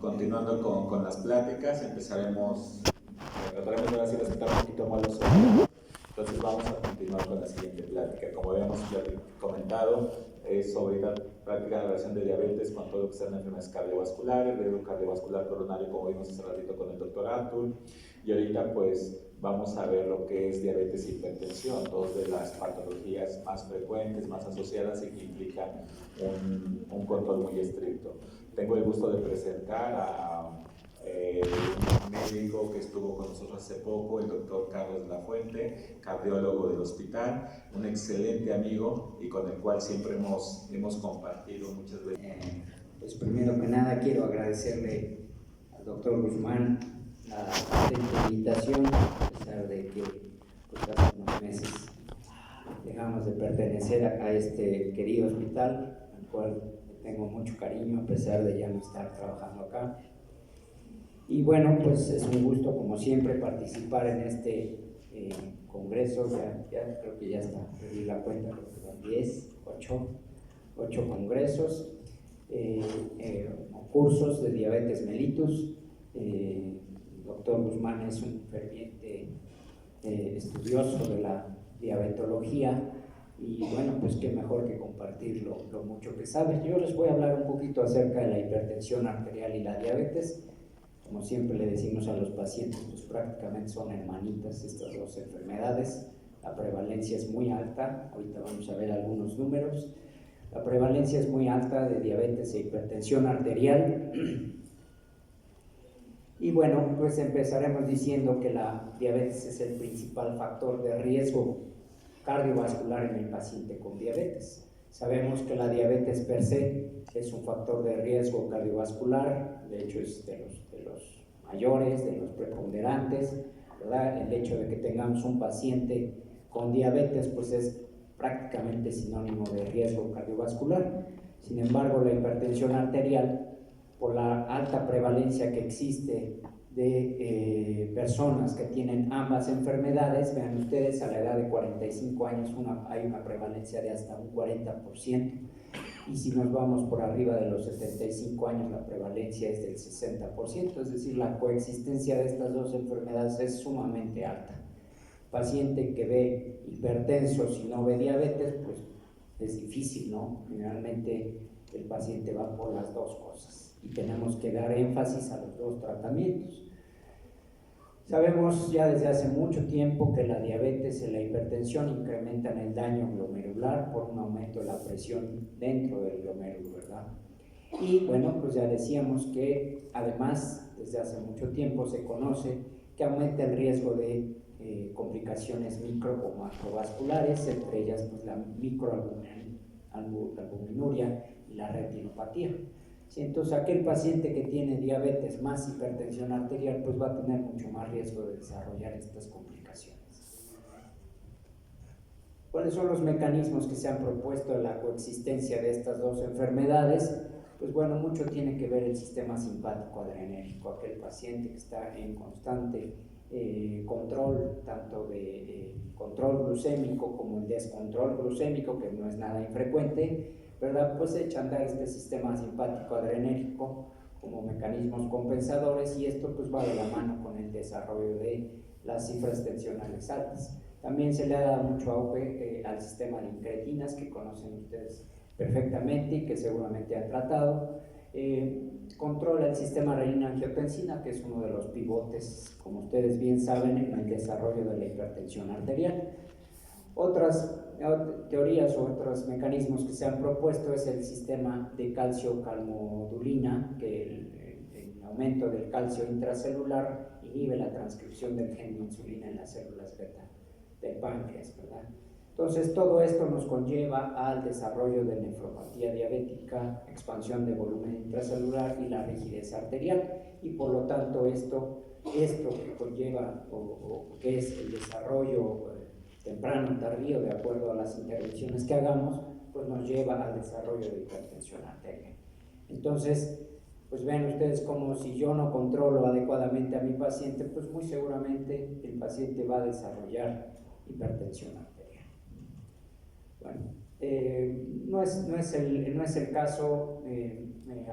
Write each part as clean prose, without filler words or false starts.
continuando con las pláticas, trataremos de hacer un poquito más los ojos. Entonces vamos a continuar con la siguiente plática. Como habíamos ya comentado, es sobre la práctica de la relación de diabetes con todo lo que sean enfermedades cardiovasculares, riesgo cardiovascular coronario, como vimos hace ratito con el doctor Artur. Y ahorita pues vamos a ver lo que es diabetes e hipertensión, dos de las patologías más frecuentes, más asociadas y que implican un control muy estricto. Tengo el gusto de presentar a un médico que estuvo con nosotros hace poco, el doctor Carlos Lafuente, cardiólogo del hospital, un excelente amigo y con el cual siempre hemos compartido muchas veces. Pues primero que nada quiero agradecerle al doctor Guzmán la atenta invitación, a pesar de que pues, hace unos meses dejamos de pertenecer a este querido hospital, al cual tengo mucho cariño a pesar de ya no estar trabajando acá. Y bueno, pues es un gusto como siempre participar en este congreso. Ya creo que ya está, perdí la cuenta, 8 congresos, cursos de diabetes mellitus. El doctor Guzmán es un ferviente estudioso de la diabetología y bueno, pues qué mejor que compartir lo mucho que sabe. Yo les voy a hablar un poquito acerca de la hipertensión arterial y la diabetes. Como siempre le decimos a los pacientes, pues prácticamente son hermanitas estas dos enfermedades. La prevalencia es muy alta, ahorita vamos a ver algunos números. La prevalencia es muy alta de diabetes e hipertensión arterial. Y bueno, pues empezaremos diciendo que la diabetes es el principal factor de riesgo cardiovascular en el paciente con diabetes. Sabemos que la diabetes per se es un factor de riesgo cardiovascular, de hecho es de los mayores, de los preponderantes, ¿verdad? El hecho de que tengamos un paciente con diabetes pues es prácticamente sinónimo de riesgo cardiovascular. Sin embargo, la hipertensión arterial, por la alta prevalencia que existe de personas que tienen ambas enfermedades, vean ustedes, a la edad de 45 años hay una prevalencia de hasta un 40%, y si nos vamos por arriba de los 75 años la prevalencia es del 60%, es decir, la coexistencia de estas dos enfermedades es sumamente alta. Paciente que ve hipertenso si no ve diabetes, pues es difícil, ¿no? Generalmente el paciente va por las dos cosas y tenemos que dar énfasis a los dos tratamientos. Sabemos ya desde hace mucho tiempo que la diabetes y la hipertensión incrementan el daño glomerular por un aumento de la presión dentro del glomérulo, ¿verdad? Y bueno, pues ya decíamos que además desde hace mucho tiempo se conoce que aumenta el riesgo de complicaciones micro o macrovasculares, entre ellas pues, la microalbuminuria y la retinopatía. ¿Sí? Entonces aquel paciente que tiene diabetes más hipertensión arterial pues va a tener mucho más riesgo de desarrollar estas complicaciones. ¿Cuáles son los mecanismos que se han propuesto de la coexistencia de estas dos enfermedades? Pues bueno, mucho tiene que ver el sistema simpático adrenérgico, aquel paciente que está en constante control, tanto de control glucémico como el descontrol glucémico, que no es nada infrecuente, ¿verdad? Pues echa a andar este sistema simpático adrenérgico como mecanismos compensadores, y esto pues va de la mano con el desarrollo de las cifras tensionales altas. También se le ha dado mucho auge al sistema de incretinas, que conocen ustedes perfectamente y que seguramente han tratado. Controla el sistema renina-angiotensina, que es uno de los pivotes, como ustedes bien saben, en el desarrollo de la hipertensión arterial. Otras teorías o otros mecanismos que se han propuesto es el sistema de calcio-calmodulina, que el aumento del calcio intracelular inhibe la transcripción del gen de insulina en las células beta del páncreas, ¿verdad? Entonces todo esto nos conlleva al desarrollo de nefropatía diabética, expansión de volumen intracelular y la rigidez arterial, y por lo tanto esto que conlleva o que es el desarrollo temprano, tardío, de acuerdo a las intervenciones que hagamos, pues nos lleva al desarrollo de hipertensión arterial. Entonces, pues ven ustedes como si yo no controlo adecuadamente a mi paciente, pues muy seguramente el paciente va a desarrollar hipertensión arterial. Bueno, no es el caso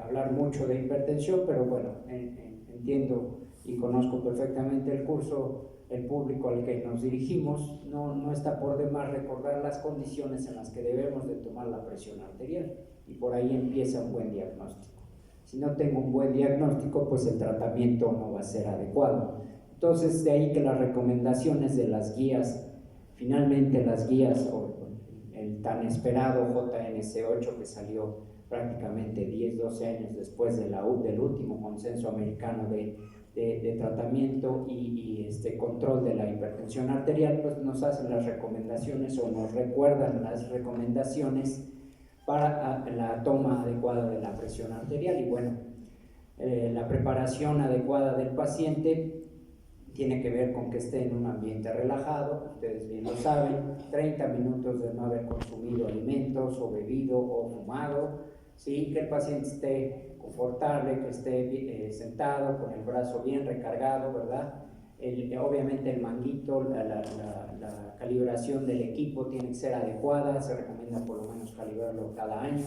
hablar mucho de hipertensión, pero bueno, entiendo y conozco perfectamente el curso, el público al que nos dirigimos, no está por demás recordar las condiciones en las que debemos de tomar la presión arterial, y por ahí empieza un buen diagnóstico. Si no tengo un buen diagnóstico, pues el tratamiento no va a ser adecuado. Entonces, de ahí que las recomendaciones de las guías, finalmente las guías, o el tan esperado JNC8 que salió prácticamente 10-12 años después del último consenso americano de tratamiento y control de la hipertensión arterial, pues nos hacen las recomendaciones o nos recuerdan las recomendaciones para la toma adecuada de la presión arterial. Y bueno, la preparación adecuada del paciente tiene que ver con que esté en un ambiente relajado, ustedes bien lo saben, 30 minutos de no haber consumido alimentos o bebido o fumado, ¿sí? Que el paciente esté confortable, que esté sentado con el brazo bien recargado, ¿verdad? Obviamente el manguito, la calibración del equipo tiene que ser adecuada, se recomienda por lo menos calibrarlo cada año,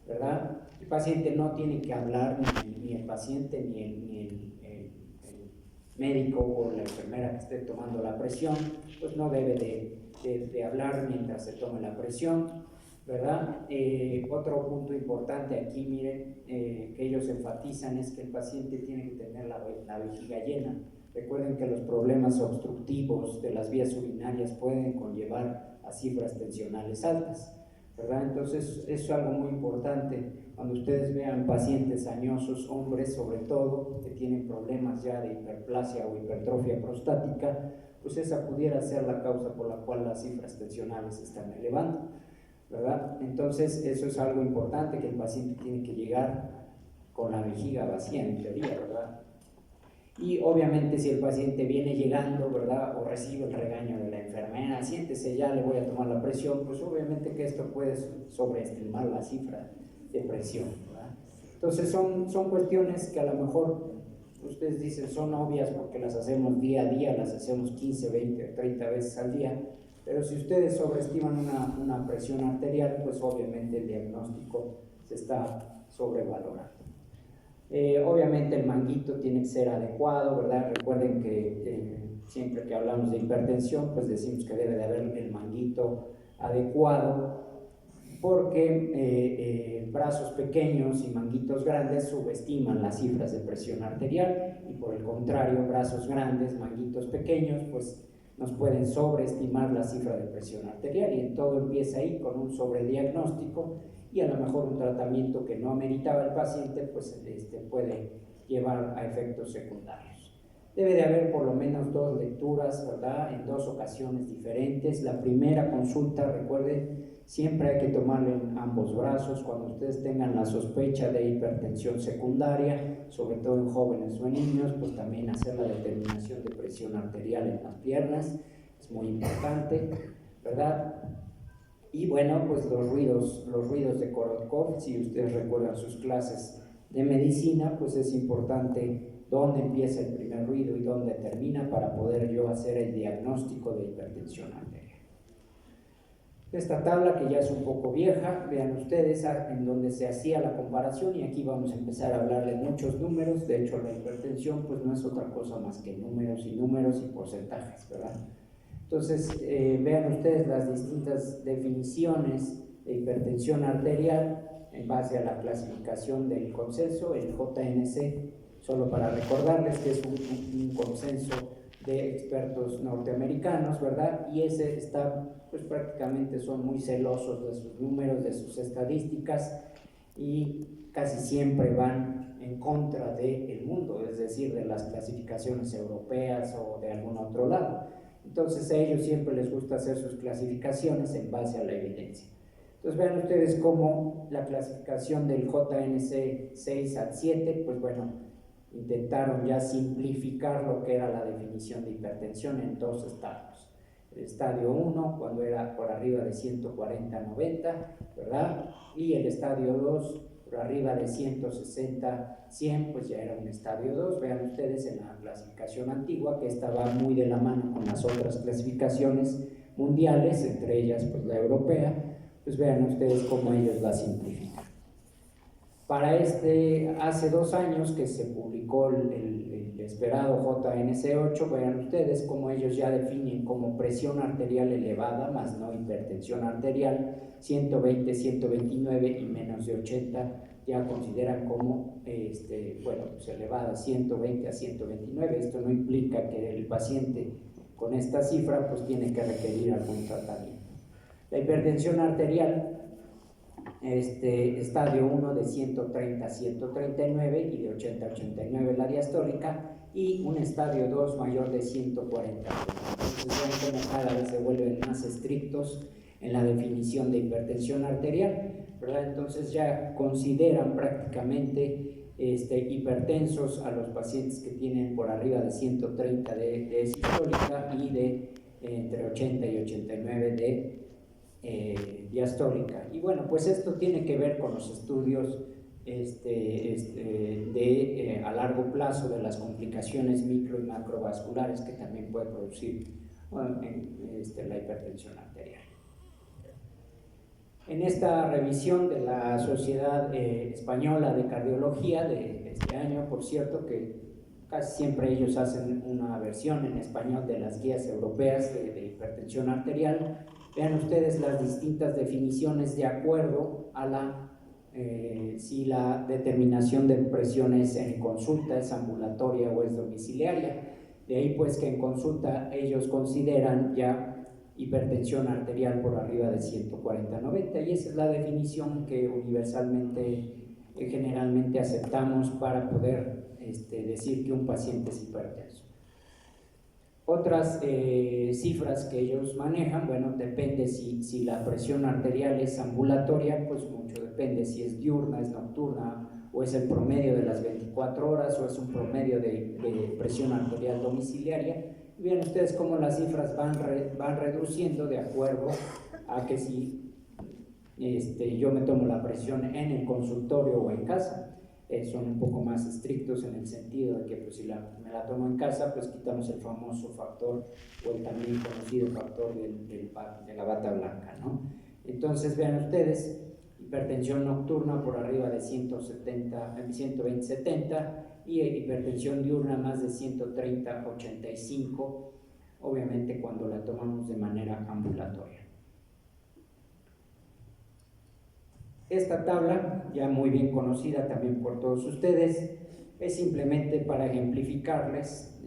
¿verdad? El paciente no tiene que hablar, ni el paciente ni el médico o la enfermera que esté tomando la presión, pues no debe de hablar mientras se tome la presión, ¿verdad? Otro punto importante aquí, miren, que ellos enfatizan es que el paciente tiene que tener la vejiga llena. Recuerden que los problemas obstructivos de las vías urinarias pueden conllevar a cifras tensionales altas, ¿verdad? Entonces, eso es algo muy importante. Cuando ustedes vean pacientes añosos, hombres sobre todo, que tienen problemas ya de hiperplasia o hipertrofia prostática, pues esa pudiera ser la causa por la cual las cifras tensionales se están elevando, ¿verdad? Entonces, eso es algo importante, que el paciente tiene que llegar con la vejiga vacía, en teoría, ¿verdad? Y obviamente si el paciente viene llegando, ¿verdad? O recibe el regaño de la enfermera, siéntese ya, le voy a tomar la presión, pues obviamente que esto puede sobreestimar la cifra de presión, ¿verdad? Entonces son cuestiones que a lo mejor ustedes dicen son obvias porque las hacemos día a día, las hacemos 15, 20, 30 veces al día, pero si ustedes sobreestiman una presión arterial, pues obviamente el diagnóstico se está sobrevalorando. Obviamente el manguito tiene que ser adecuado, ¿verdad? Recuerden que siempre que hablamos de hipertensión, pues decimos que debe de haber el manguito adecuado, porque brazos pequeños y manguitos grandes subestiman las cifras de presión arterial, y por el contrario, brazos grandes, manguitos pequeños, pues nos pueden sobreestimar la cifra de presión arterial, y todo empieza ahí con un sobrediagnóstico y a lo mejor un tratamiento que no ameritaba el paciente, pues puede llevar a efectos secundarios. Debe de haber por lo menos 2 lecturas, ¿verdad? En 2 ocasiones diferentes. La primera consulta, recuerden, siempre hay que tomarle en ambos brazos. Cuando ustedes tengan la sospecha de hipertensión secundaria, sobre todo en jóvenes o en niños, pues también hacer la determinación de presión arterial en las piernas, es muy importante, ¿verdad? Y bueno, pues los ruidos de Korotkov, si ustedes recuerdan sus clases de medicina, pues es importante dónde empieza el primer ruido y dónde termina para poder yo hacer el diagnóstico de hipertensión arterial. Esta tabla, que ya es un poco vieja, vean ustedes en donde se hacía la comparación, y aquí vamos a empezar a hablar de muchos números. De hecho, la hipertensión pues no es otra cosa más que números y porcentajes, ¿verdad? Entonces, vean ustedes las distintas definiciones de hipertensión arterial en base a la clasificación del consenso, el JNC, solo para recordarles que es un consenso de expertos norteamericanos, ¿verdad? Y ese está, pues prácticamente son muy celosos de sus números, de sus estadísticas, y casi siempre van en contra del mundo, es decir, de las clasificaciones europeas o de algún otro lado. Entonces a ellos siempre les gusta hacer sus clasificaciones en base a la evidencia. Entonces vean ustedes cómo la clasificación del JNC 6 al 7, pues bueno, intentaron ya simplificar lo que era la definición de hipertensión en 2 estadios. El estadio 1, cuando era por arriba de 140-90, ¿verdad? Y el estadio 2, por arriba de 160-100, pues ya era un estadio 2. Vean ustedes en la clasificación antigua que estaba muy de la mano con las otras clasificaciones mundiales, entre ellas pues la europea. Pues vean ustedes cómo ellos la simplifican. Para hace 2 años que se publicó el esperado JNC8, vean ustedes cómo ellos ya definen como presión arterial elevada, más no hipertensión arterial, 120, 129 y menos de 80 ya consideran como pues elevada, 120 a 129. Esto no implica que el paciente con esta cifra pues tiene que requerir algún tratamiento. La hipertensión arterial, estadio 1 de 130 a 139 y de 80 a 89 la diastólica, y un estadio 2 mayor de 140. Entonces ven cómo cada vez se vuelven más estrictos en la definición de hipertensión arterial, ¿verdad? Entonces ya consideran prácticamente hipertensos a los pacientes que tienen por arriba de 130 de sistólica y de entre 80 y 89 de diastólica. Y bueno, pues esto tiene que ver con los estudios a largo plazo de las complicaciones micro y macrovasculares que también puede producir la hipertensión arterial. En esta revisión de la Sociedad Española de Cardiología de este año, por cierto, que casi siempre ellos hacen una versión en español de las guías europeas de hipertensión arterial, vean ustedes las distintas definiciones de acuerdo a si la determinación de presiones en consulta es ambulatoria o es domiciliaria. De ahí pues que en consulta ellos consideran ya hipertensión arterial por arriba de 140-90, y esa es la definición que universalmente, generalmente aceptamos para poder decir que un paciente es hipertenso. Otras cifras que ellos manejan, bueno, depende si la presión arterial es ambulatoria, pues mucho depende si es diurna, es nocturna, o es el promedio de las 24 horas, o es un promedio de presión arterial domiciliaria. Y vean ustedes cómo las cifras van reduciendo de acuerdo a que si yo me tomo la presión en el consultorio o en casa. Son un poco más estrictos en el sentido de que pues, si me la tomo en casa, pues quitamos el famoso factor o el también conocido factor de la bata blanca, ¿no? Entonces vean ustedes, hipertensión nocturna por arriba de 120-70 y hipertensión diurna más de 130-85, obviamente cuando la tomamos de manera ambulatoria. Esta tabla, ya muy bien conocida también por todos ustedes, es simplemente para ejemplificarles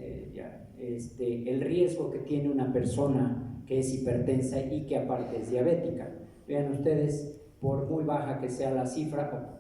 el riesgo que tiene una persona que es hipertensa y que aparte es diabética. Vean ustedes, por muy baja que sea la cifra,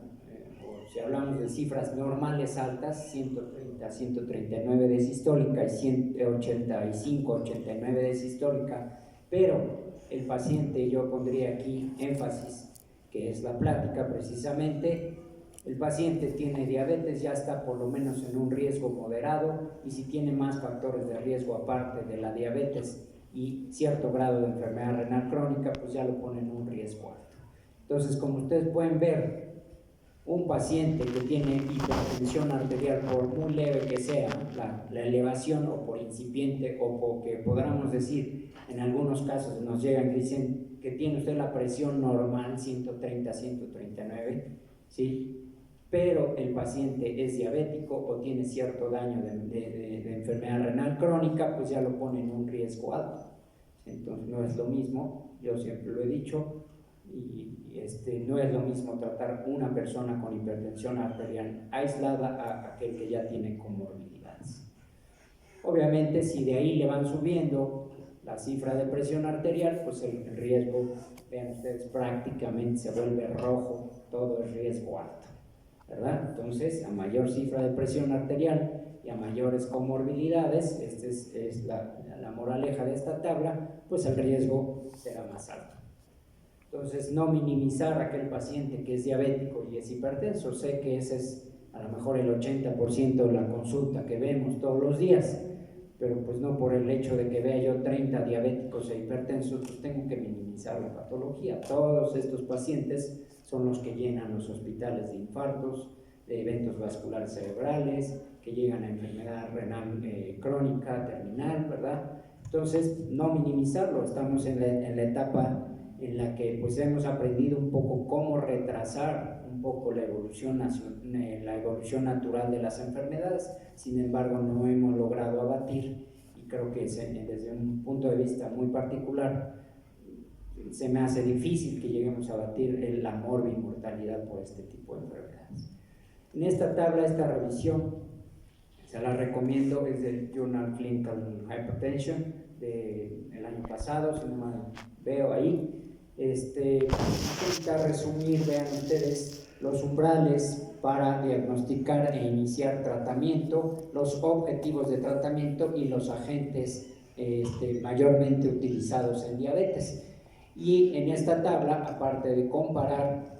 o si hablamos de cifras normales altas, 130, 139 de sistólica y 185, 89 de sistólica, pero el paciente, yo pondría aquí énfasis, que es la plática precisamente, el paciente tiene diabetes, ya está por lo menos en un riesgo moderado, y si tiene más factores de riesgo aparte de la diabetes y cierto grado de enfermedad renal crónica, pues ya lo pone en un riesgo alto. Entonces, como ustedes pueden ver, un paciente que tiene hipertensión arterial, por muy leve que sea la elevación, o por incipiente, o porque podamos decir, en algunos casos nos llegan y dicen que tiene usted la presión normal, 130-139, ¿sí? Pero el paciente es diabético o tiene cierto daño de enfermedad renal crónica, pues ya lo pone en un riesgo alto. Entonces no es lo mismo, yo siempre lo he dicho, y no es lo mismo tratar una persona con hipertensión arterial aislada a aquel que ya tiene comorbilidades. Obviamente, si de ahí le van subiendo la cifra de presión arterial, pues el riesgo, vean ustedes, prácticamente se vuelve rojo, todo es riesgo alto, ¿verdad? Entonces, a mayor cifra de presión arterial y a mayores comorbilidades, esta es la moraleja de esta tabla, pues el riesgo será más alto. Entonces, no minimizar a aquel paciente que es diabético y es hipertenso. Sé que ese es a lo mejor el 80% de la consulta que vemos todos los días, pero pues no por el hecho de que vea yo 30 diabéticos e hipertensos, pues tengo que minimizar la patología. Todos estos pacientes son los que llenan los hospitales de infartos, de eventos vasculares cerebrales, que llegan a enfermedad renal crónica, terminal, ¿verdad? Entonces, no minimizarlo. Estamos en la etapa en la que pues hemos aprendido un poco cómo retrasar un poco la evolución natural de las enfermedades. Sin embargo, no hemos logrado abatir, y creo que desde un punto de vista muy particular se me hace difícil que lleguemos a abatir la morbimortalidad por este tipo de enfermedades. En esta tabla, esta revisión, se la recomiendo, es del Journal Clinical Hypertension del año pasado, si no mal veo ahí. Intenta resumir, vean ustedes, los umbrales para diagnosticar e iniciar tratamiento, los objetivos de tratamiento y los agentes mayormente utilizados en diabetes. Y en esta tabla, aparte de comparar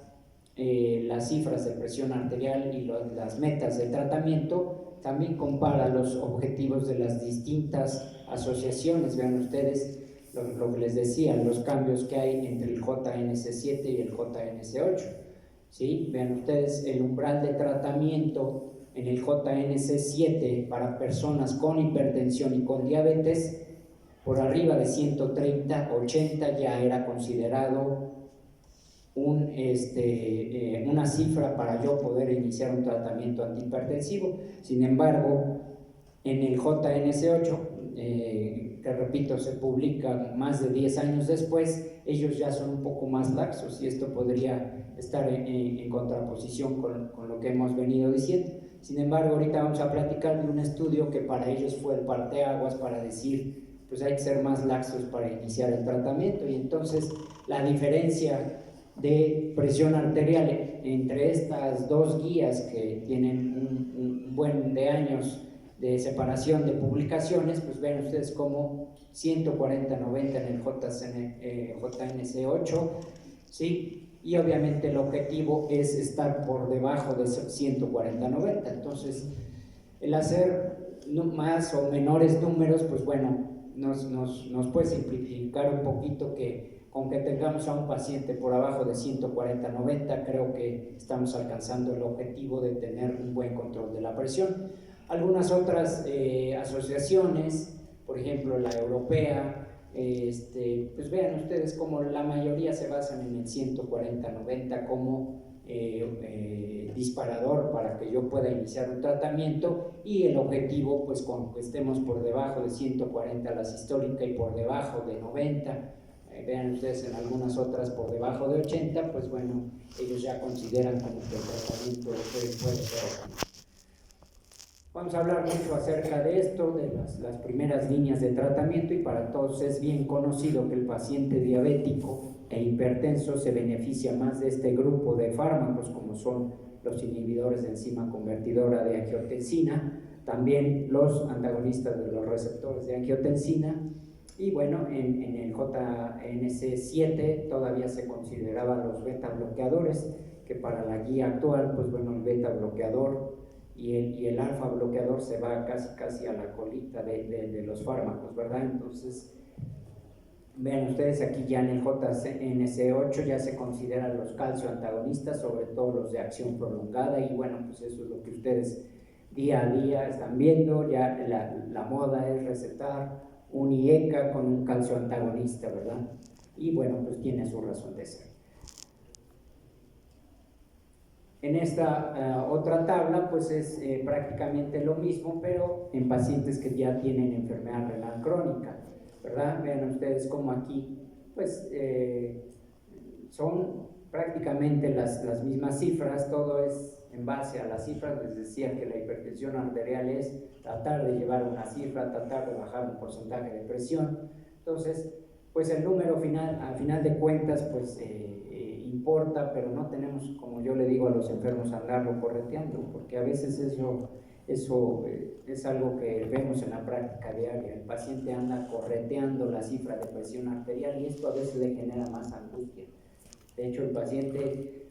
las cifras de presión arterial y las metas de tratamiento, también compara los objetivos de las distintas asociaciones. Vean ustedes lo que les decía, los cambios que hay entre el JNS7 y el JNS8. ¿Sí? Vean ustedes el umbral de tratamiento en el JNS7 para personas con hipertensión y con diabetes, por arriba de 130, 80 ya era considerado una cifra para yo poder iniciar un tratamiento antihipertensivo. Sin embargo, en el JNS8, que repito, se publica más de 10 años después, ellos ya son un poco más laxos, y esto podría estar en contraposición con lo que hemos venido diciendo. Sin embargo, ahorita vamos a platicar de un estudio que para ellos fue el parteaguas para decir, pues hay que ser más laxos para iniciar el tratamiento. Y entonces la diferencia de presión arterial entre estas dos guías, que tienen un buen de años de separación de publicaciones, pues ven ustedes como 140-90 en el JNS8, ¿sí? Y obviamente el objetivo es estar por debajo de 140-90. Entonces, el hacer más o menores números, pues bueno, nos puede simplificar un poquito, que con que tengamos a un paciente por abajo de 140-90, creo que estamos alcanzando el objetivo de tener un buen control de la presión. Algunas otras asociaciones, por ejemplo la europea, pues vean ustedes como la mayoría se basan en el 140-90 como disparador para que yo pueda iniciar un tratamiento, y el objetivo, pues con que estemos por debajo de 140 la sistólica y por debajo de 90, vean ustedes en algunas otras por debajo de 80, pues bueno, ellos ya consideran como que el tratamiento puede ser. Vamos a hablar mucho acerca de esto, de las primeras líneas de tratamiento, y para todos es bien conocido que el paciente diabético e hipertenso se beneficia más de este grupo de fármacos, como son los inhibidores de enzima convertidora de angiotensina, también los antagonistas de los receptores de angiotensina. Y bueno, en el JNS7 todavía se consideraban los beta bloqueadores, que para la guía actual, pues bueno, el beta bloqueador y el alfa bloqueador se va casi a la colita de los fármacos, ¿verdad? Entonces, vean ustedes aquí ya en el JNS8 ya se consideran los calcio antagonistas, sobre todo los de acción prolongada, y bueno, pues eso es lo que ustedes día a día están viendo. Ya la moda es recetar un IECA con un calcio antagonista, ¿verdad? Y bueno, pues tiene su razón de ser. En esta otra tabla, pues es prácticamente lo mismo, pero en pacientes que ya tienen enfermedad renal crónica, ¿verdad? Vean ustedes como aquí, pues son prácticamente las mismas cifras, todo es en base a las cifras. Les decía que la hipertensión arterial es tratar de llevar una cifra, tratar de bajar un porcentaje de presión. Entonces, pues el número final, al final de cuentas, pues importa, pero no tenemos, como yo le digo a los enfermos, andarlo correteando, porque a veces eso es algo que vemos en la práctica diaria. El paciente anda correteando la cifra de presión arterial, y esto a veces le genera más angustia. De hecho, el paciente,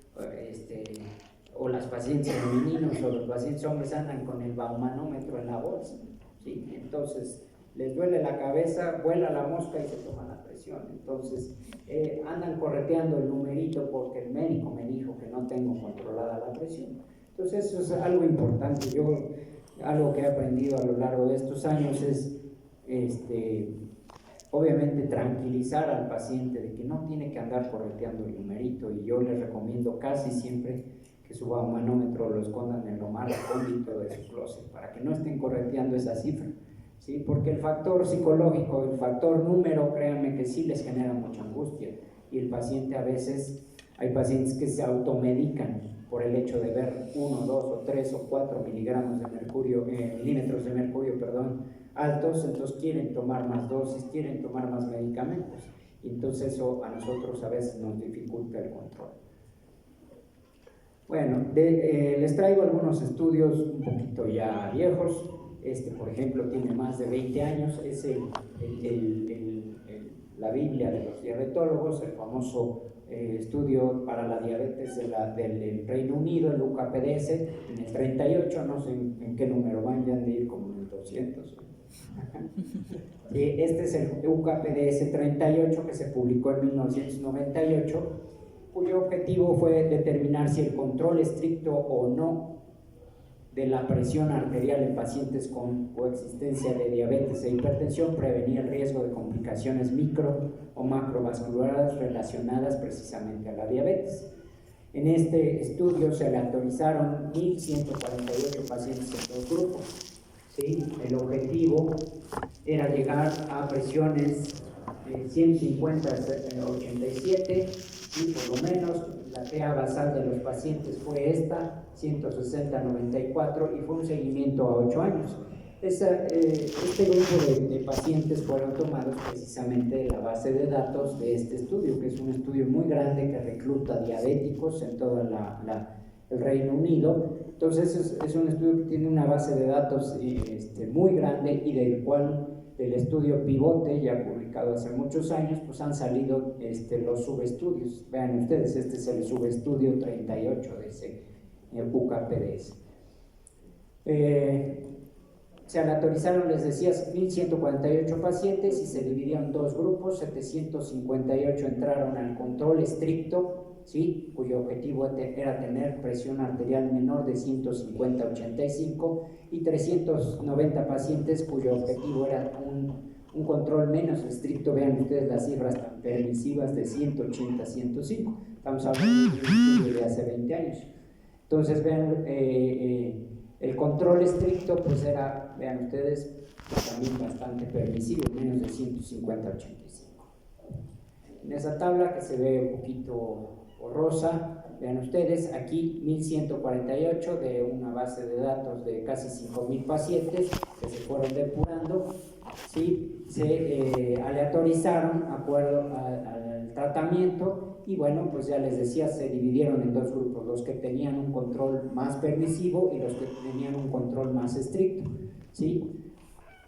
o las pacientes femeninos o los pacientes hombres andan con el baumanómetro en la bolsa, ¿sí? Entonces, les duele la cabeza, vuela la mosca y se toma la presión. Entonces, andan correteando el numerito porque el médico me dijo que no tengo controlada la presión. Entonces, eso es algo importante. Algo que he aprendido a lo largo de estos años es, obviamente, tranquilizar al paciente de que no tiene que andar correteando el numerito, y yo les recomiendo casi siempre que su manómetro lo escondan en lo más recóndito de su closet, para que no estén correteando esa cifra, ¿sí? Porque el factor psicológico, el factor número, créanme que sí les genera mucha angustia, y el paciente a veces, hay pacientes que se automedican por el hecho de ver 1, 2 o 3 o 4 miligramos de mercurio, milímetros de mercurio, altos, entonces quieren tomar más dosis, quieren tomar más medicamentos, y entonces eso a nosotros a veces nos dificulta el control. Bueno, les traigo algunos estudios un poquito ya viejos. Este, por ejemplo, tiene más de 20 años, es la Biblia de los diabetólogos, el famoso estudio para la diabetes del Reino Unido, el UKPDS, en el 38, no sé en qué número van, ya han de ir como en el 200. Este es el UKPDS 38 que se publicó en 1998, cuyo objetivo fue determinar si el control estricto o no de la presión arterial en pacientes con coexistencia de diabetes e hipertensión prevenía el riesgo de complicaciones micro o macrovasculares relacionadas precisamente a la diabetes. En este estudio se aleatorizaron 1.148 pacientes en dos grupos. ¿Sí? El objetivo era llegar a presiones 150-87, y por lo menos la TA basal de los pacientes fue esta, 160-94, y fue un seguimiento a 8 años. Este grupo de pacientes fueron tomados precisamente de la base de datos de este estudio, que es un estudio muy grande que recluta diabéticos en todo el Reino Unido. Entonces es un estudio que tiene una base de datos muy grande, y del estudio pivote, ya publicado hace muchos años, pues han salido los subestudios. Vean ustedes, este es el subestudio 38 de ese UKPDS. Se aleatorizaron, les decía, 1.148 pacientes y se dividieron en dos grupos. 758 entraron al control estricto, ¿sí? Cuyo objetivo era tener presión arterial menor de 150-85, y 390 pacientes cuyo objetivo era un control menos estricto. Vean ustedes las cifras tan permisivas de 180-105. Estamos hablando de un estudio de hace 20 años. Entonces vean, el control estricto pues era, vean ustedes, también bastante permisivo, menos de 150-85. En esa tabla, que se ve un poquito borrosa, vean ustedes, aquí 1.148 de una base de datos de casi 5.000 pacientes que se fueron depurando, ¿sí? Se aleatorizaron de acuerdo al tratamiento, y bueno, pues ya les decía, se dividieron en dos grupos: los que tenían un control más permisivo y los que tenían un control más estricto, ¿sí?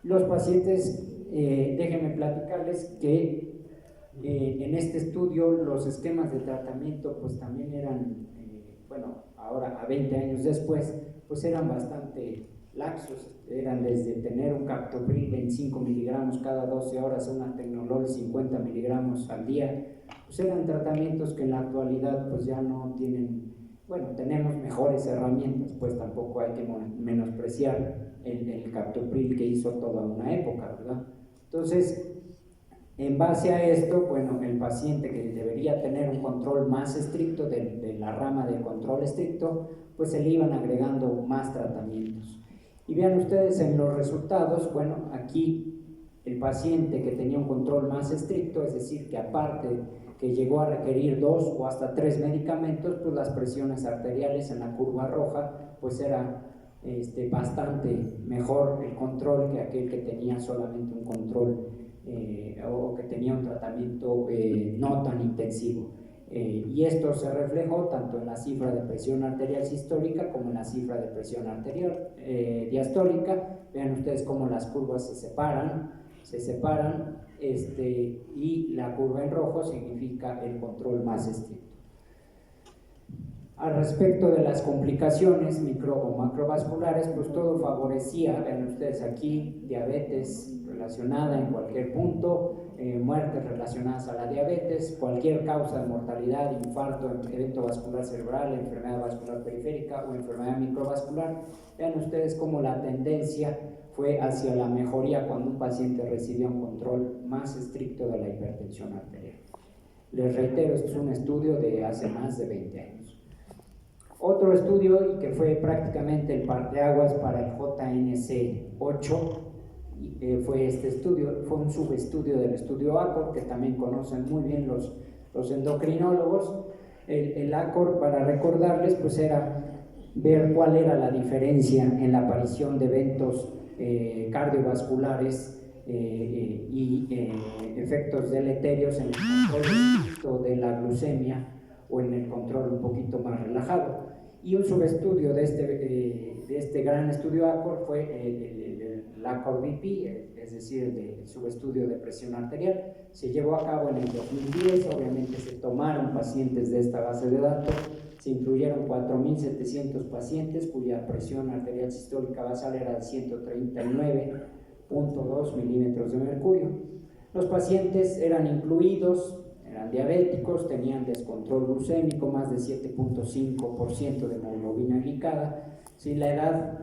Los pacientes, déjenme platicarles que en este estudio los esquemas de tratamiento pues también eran, bueno, ahora a 20 años después, pues eran bastante laxos. Eran desde tener un captopril 25 miligramos cada 12 horas, una Tegnolol 50 miligramos al día. Pues eran tratamientos que en la actualidad pues ya no tienen, bueno, tenemos mejores herramientas, pues tampoco hay que menospreciar el captopril que hizo toda una época, ¿verdad? Entonces, en base a esto, bueno, el paciente que debería tener un control más estricto de la rama del control estricto, pues se le iban agregando más tratamientos. Y vean ustedes en los resultados, bueno, aquí el paciente que tenía un control más estricto, es decir, que aparte que llegó a requerir 2 o hasta 3 medicamentos, pues las presiones arteriales en la curva roja, pues era bastante mejor el control que aquel que tenía solamente un control o que tenía un tratamiento no tan intensivo. Y esto se reflejó tanto en la cifra de presión arterial sistólica como en la cifra de presión arterial diastólica. Vean ustedes cómo las curvas se separan, y la curva en rojo significa el control más estricto. Al respecto de las complicaciones micro o macrovasculares, pues todo favorecía, vean ustedes aquí, diabetes relacionada en cualquier punto, muertes relacionadas a la diabetes, cualquier causa de mortalidad, infarto, evento vascular cerebral, enfermedad vascular periférica o enfermedad microvascular. Vean ustedes cómo la tendencia fue hacia la mejoría cuando un paciente recibía un control más estricto de la hipertensión arterial. Les reitero, este es un estudio de hace más de 20 años. Otro estudio, y que fue prácticamente el parteaguas para el JNC8, fue este estudio, fue un subestudio del estudio ACOR, que también conocen muy bien los endocrinólogos. El ACOR, para recordarles, pues era ver cuál era la diferencia en la aparición de eventos cardiovasculares y efectos deleterios en el control de la glucemia o en el control un poquito más relajado. Y un subestudio de este gran estudio ACOR fue el ACOR BP, es decir, el subestudio de presión arterial. Se llevó a cabo en el 2010, obviamente se tomaron pacientes de esta base de datos, se incluyeron 4.700 pacientes cuya presión arterial sistólica basal era de 139.2 milímetros de mercurio. Los pacientes eran incluidos, eran diabéticos, tenían descontrol glucémico, más de 7.5% de hemoglobina glicada, si la edad,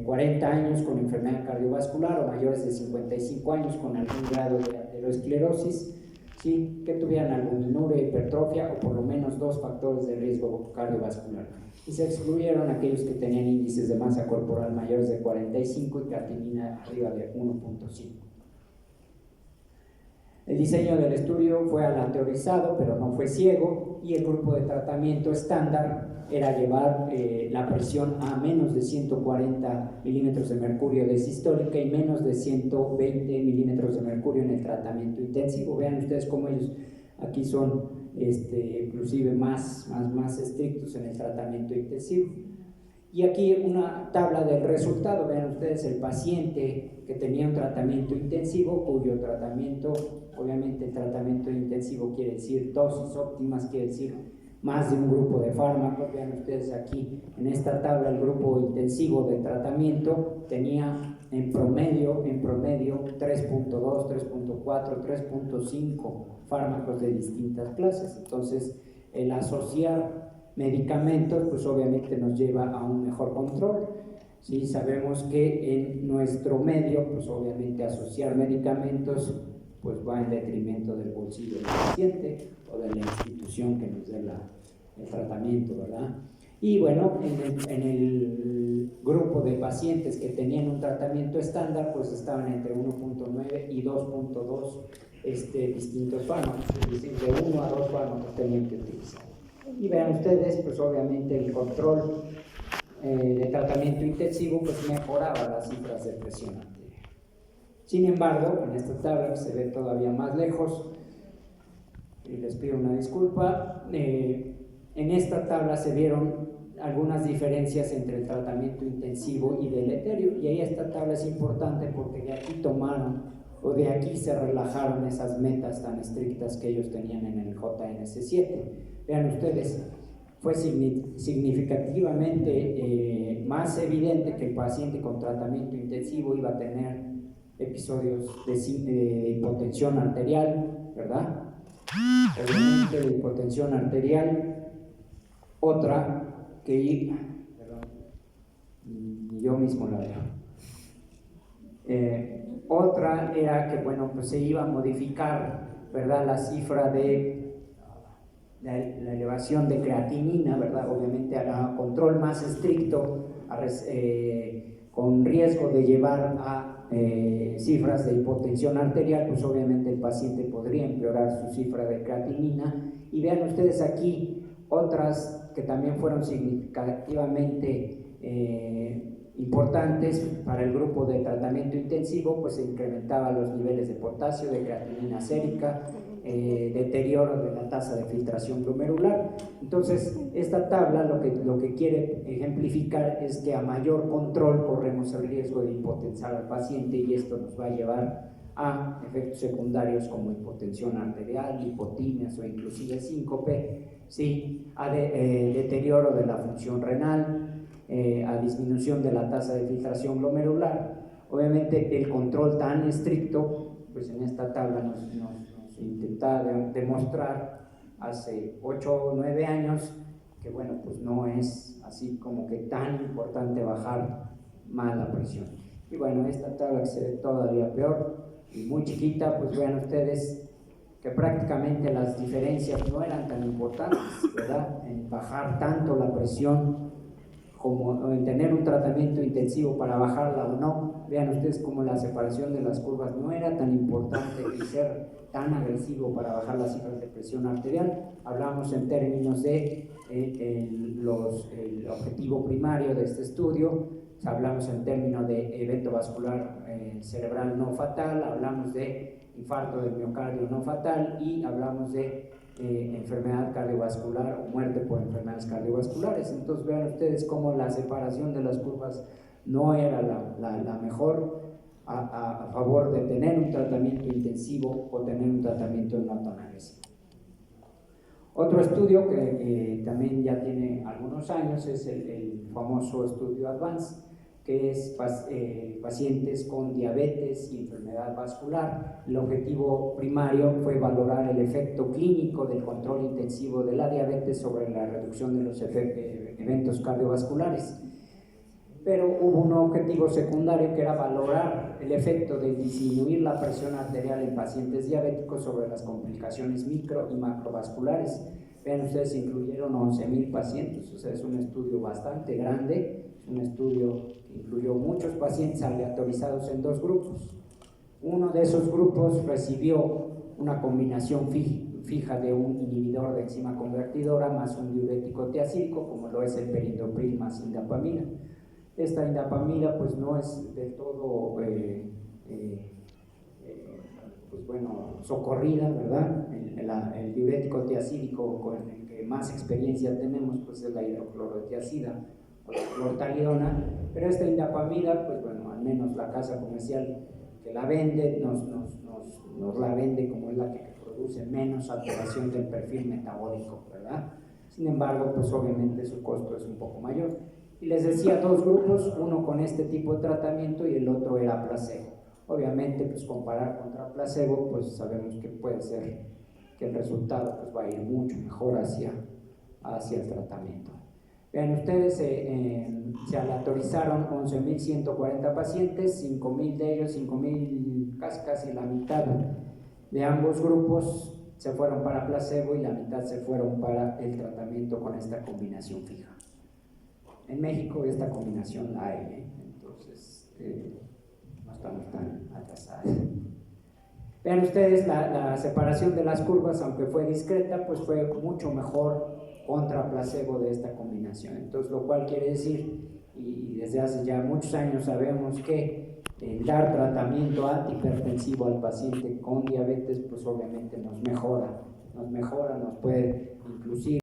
40 años con enfermedad cardiovascular o mayores de 55 años con algún grado de aterosclerosis, ¿sí? Que tuvieran albuminuria, hipertrofia o por lo menos 2 factores de riesgo cardiovascular. Y se excluyeron aquellos que tenían índices de masa corporal mayores de 45 y creatinina arriba de 1.5. El diseño del estudio fue aleatorizado, pero no fue ciego, y el grupo de tratamiento estándar era llevar la presión a menos de 140 milímetros de mercurio de sistólica y menos de 120 milímetros de mercurio en el tratamiento intensivo. Vean ustedes cómo ellos aquí son inclusive más estrictos en el tratamiento intensivo. Y aquí una tabla del resultado. Vean ustedes el paciente que tenía un tratamiento intensivo, cuyo tratamiento, obviamente el tratamiento intensivo quiere decir dosis óptimas, quiere decir más de un grupo de fármacos. Vean ustedes aquí en esta tabla el grupo intensivo de tratamiento tenía en promedio 3.2, 3.4, 3.5 fármacos de distintas clases. Entonces el asociar medicamentos pues obviamente nos lleva a un mejor control. Sí, sabemos que en nuestro medio pues obviamente asociar medicamentos pues va en detrimento del bolsillo del paciente o de la institución que nos dé el tratamiento, ¿verdad? Y bueno, en el grupo de pacientes que tenían un tratamiento estándar pues estaban entre 1.9 y 2.2 distintos fármacos, es decir, de 1 a 2 fármacos tenían que utilizar. Y vean ustedes, pues obviamente el control de tratamiento intensivo pues mejoraba las cifras de presión arterial. Sin embargo, en esta tabla se ve todavía más lejos, y les pido una disculpa, en esta tabla se vieron algunas diferencias entre el tratamiento intensivo y deleterio, y ahí esta tabla es importante porque de aquí tomaron, o de aquí se relajaron esas metas tan estrictas que ellos tenían en el JNC7. Vean ustedes, fue significativamente más evidente que el paciente con tratamiento intensivo iba a tener episodios de hipotensión arterial, ¿verdad? Obviamente la hipotensión arterial, otra que yo mismo la veo. Otra era que, bueno, pues se iba a modificar, ¿verdad?, la cifra de la elevación de creatinina, ¿verdad? Obviamente a control más estricto, con riesgo de llevar a cifras de hipotensión arterial, pues obviamente el paciente podría empeorar su cifra de creatinina. Y vean ustedes aquí otras que también fueron significativamente importantes para el grupo de tratamiento intensivo, pues se incrementaban los niveles de potasio, de creatinina sérica, deterioro de la tasa de filtración glomerular. Entonces, esta tabla lo que quiere ejemplificar es que a mayor control corremos el riesgo de hipotensar al paciente, y esto nos va a llevar a efectos secundarios como hipotensión arterial, hipotimias o inclusive síncope, ¿sí? A deterioro de la función renal, a disminución de la tasa de filtración glomerular. Obviamente el control tan estricto, pues en esta tabla nos intentaba demostrar hace 8 o 9 años que, bueno, pues no es así como que tan importante bajar más la presión. Y bueno, esta tabla que se ve todavía peor y muy chiquita, pues vean ustedes que prácticamente las diferencias no eran tan importantes, ¿verdad? En bajar tanto la presión como en tener un tratamiento intensivo para bajarla o no. Vean ustedes cómo la separación de las curvas no era tan importante y ser tan agresivo para bajar las cifras de presión arterial. Hablamos en términos de el objetivo primario de este estudio, hablamos en términos de evento vascular cerebral no fatal, hablamos de infarto del miocardio no fatal y hablamos de enfermedad cardiovascular o muerte por enfermedades cardiovasculares. Entonces vean ustedes cómo la separación de las curvas no era la mejor a favor de tener un tratamiento intensivo o tener un tratamiento no tan agresivo. Otro estudio que también ya tiene algunos años es el famoso estudio ADVANCE, que es pacientes con diabetes y enfermedad vascular. El objetivo primario fue valorar el efecto clínico del control intensivo de la diabetes sobre la reducción de los eventos cardiovasculares. Pero hubo un objetivo secundario que era valorar el efecto de disminuir la presión arterial en pacientes diabéticos sobre las complicaciones micro y macrovasculares. Vean ustedes, incluyeron 11,000 pacientes, o sea, es un estudio bastante grande, es un estudio que incluyó muchos pacientes aleatorizados en dos grupos. Uno de esos grupos recibió una combinación fija de un inhibidor de enzima convertidora más un diurético tiazídico, como lo es el perindopril más indapamida. Esta indapamida pues no es del todo socorrida, ¿verdad? El diurético tiazídico con el que más experiencia tenemos pues es la hidroclorotiazida o la clortalidona, pero esta indapamida pues bueno, al menos la casa comercial que la vende nos la vende como es la que produce menos alteración del perfil metabólico, ¿verdad? Sin embargo, pues obviamente su costo es un poco mayor. Y les decía, dos grupos, uno con este tipo de tratamiento y el otro era placebo. Obviamente, pues comparar contra placebo, pues sabemos que puede ser que el resultado pues, va a ir mucho mejor hacia el tratamiento. Vean ustedes, se aleatorizaron 11,140 pacientes, 5,000 de ellos, 5,000, casi la mitad de ambos grupos se fueron para placebo y la mitad se fueron para el tratamiento con esta combinación fija. En México esta combinación la hay, entonces no estamos tan atrasados. Vean ustedes, la separación de las curvas, aunque fue discreta, pues fue mucho mejor contra placebo de esta combinación. Entonces, lo cual quiere decir, y desde hace ya muchos años sabemos que dar tratamiento antihipertensivo al paciente con diabetes, pues obviamente nos mejora, nos puede inclusive